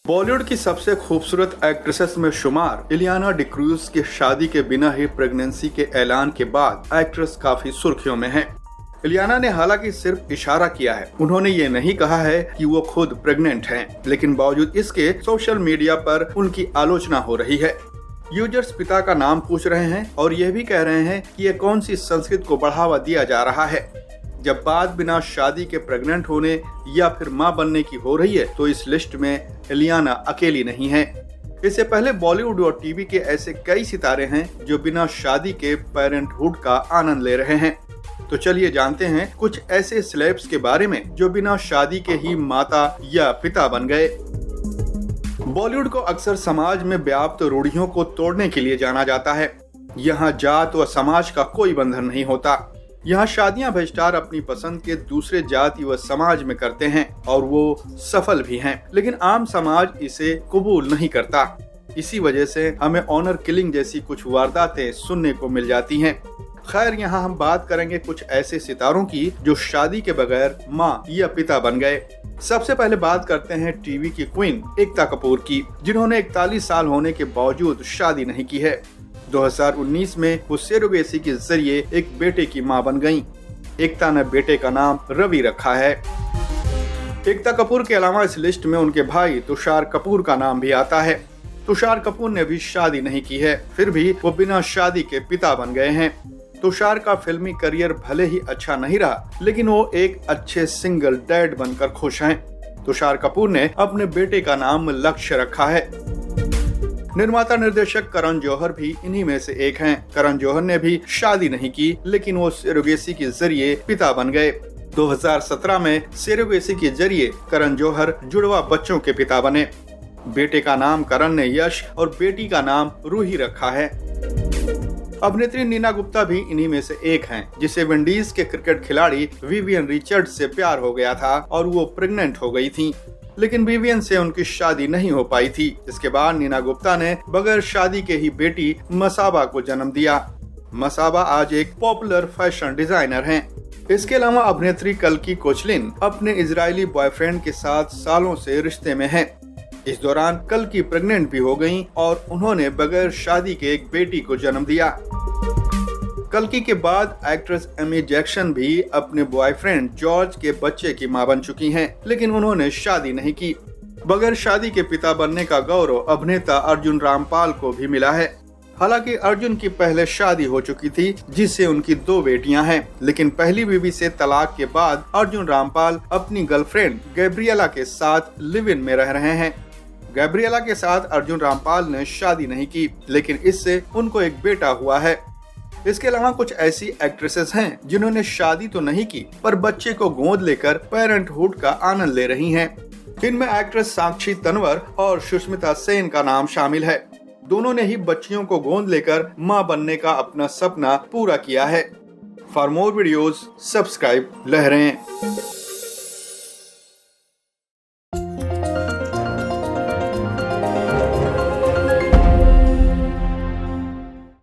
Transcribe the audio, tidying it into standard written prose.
बॉलीवुड की सबसे खूबसूरत एक्ट्रेसेस में शुमार इलियाना डिक्रूज की शादी के बिना ही प्रेगनेंसी के ऐलान के बाद एक्ट्रेस काफी सुर्खियों में है। इलियाना ने हालांकि सिर्फ इशारा किया है, उन्होंने ये नहीं कहा है कि वो खुद प्रेग्नेंट हैं, लेकिन बावजूद इसके सोशल मीडिया पर उनकी आलोचना हो रही है। यूजर्स पिता का नाम पूछ रहे हैं और यह भी कह रहे हैं कि ये कौन सी संस्कृति को बढ़ावा दिया जा रहा है। जब बात बिना शादी के प्रेग्नेंट होने या फिर मां बनने की हो रही है तो इस लिस्ट में इलियाना अकेली नहीं है। इससे पहले बॉलीवुड और टीवी के ऐसे कई सितारे हैं जो बिना शादी के पेरेंटहुड का आनंद ले रहे हैं। तो चलिए जानते हैं कुछ ऐसे सेलेब्स के बारे में जो बिना शादी के ही माता या पिता बन गए। बॉलीवुड को अक्सर समाज में व्याप्त रूढ़ियों को तोड़ने के लिए जाना जाता है। यहाँ जात व समाज का कोई बंधन नहीं होता। यहाँ शादियां वे स्टार अपनी पसंद के दूसरे जाति व समाज में करते हैं और वो सफल भी हैं, लेकिन आम समाज इसे कबूल नहीं करता। इसी वजह से हमें ऑनर किलिंग जैसी कुछ वारदातें सुनने को मिल जाती हैं। खैर, यहाँ हम बात करेंगे कुछ ऐसे सितारों की जो शादी के बगैर माँ या पिता बन गए। सबसे पहले बात करते हैं टीवी की क्वीन एकता कपूर की, जिन्होंने 41 साल होने के बावजूद शादी नहीं की है। 2019 में वो सेरोगेसी के जरिए एक बेटे की मां बन गईं। एकता ने बेटे का नाम रवि रखा है। एकता कपूर के अलावा इस लिस्ट में उनके भाई तुषार कपूर का नाम भी आता है। तुषार कपूर ने भी शादी नहीं की है, फिर भी वो बिना शादी के पिता बन गए हैं। तुषार का फिल्मी करियर भले ही अच्छा नहीं रहा, लेकिन वो एक अच्छे सिंगल डैड बनकर खुश हैं। तुषार कपूर ने अपने बेटे का नाम लक्ष्य रखा है। निर्माता निर्देशक करण जौहर भी इन्हीं में से एक हैं। करण जौहर ने भी शादी नहीं की, लेकिन वो सेरोगेसी के जरिए पिता बन गए। 2017 में सेरोगेसी के जरिए करण जौहर जुड़वा बच्चों के पिता बने। बेटे का नाम करण ने यश और बेटी का नाम रूही रखा है। अभिनेत्री नीना गुप्ता भी इन्हीं में से एक हैं, जिसे विंडीज के क्रिकेट खिलाड़ी विवियन रिचर्ड से प्यार हो गया था और वो प्रेग्नेंट हो गई थी, लेकिन विवियन से उनकी शादी नहीं हो पाई थी। इसके बाद नीना गुप्ता ने बगैर शादी के ही बेटी मसाबा को जन्म दिया। मसाबा आज एक पॉपुलर फैशन डिजाइनर हैं। इसके अलावा अभिनेत्री कल्की कोचलिन अपने इजरायली बॉयफ्रेंड के साथ सालों से रिश्ते में हैं। इस दौरान कल्की प्रेग्नेंट भी हो गयीं और उन्होंने बगैर शादी के एक बेटी को जन्म दिया। कल्की के बाद एक्ट्रेस एमी जैक्सन भी अपने बॉयफ्रेंड जॉर्ज के बच्चे की मां बन चुकी हैं, लेकिन उन्होंने शादी नहीं की। बगैर शादी के पिता बनने का गौरव अभिनेता अर्जुन रामपाल को भी मिला है। हालांकि अर्जुन की पहले शादी हो चुकी थी, जिससे उनकी 2 बेटियां हैं, लेकिन पहली बीवी से तलाक के बाद अर्जुन रामपाल अपनी गर्लफ्रेंड गैब्रिएला के साथ लिव इन में रह रहे हैं। गैब्रिएला के साथ अर्जुन रामपाल ने शादी नहीं की, लेकिन इससे उनको एक बेटा हुआ है। इसके अलावा कुछ ऐसी एक्ट्रेसेस हैं जिन्होंने शादी तो नहीं की, पर बच्चे को गोद लेकर पेरेंटहुड का आनंद ले रही हैं। इनमें एक्ट्रेस साक्षी तन्वर और सुष्मिता सेन का नाम शामिल है। दोनों ने ही बच्चियों को गोद लेकर मां बनने का अपना सपना पूरा किया है। फॉर मोर वीडियोस सब्सक्राइब लहरें।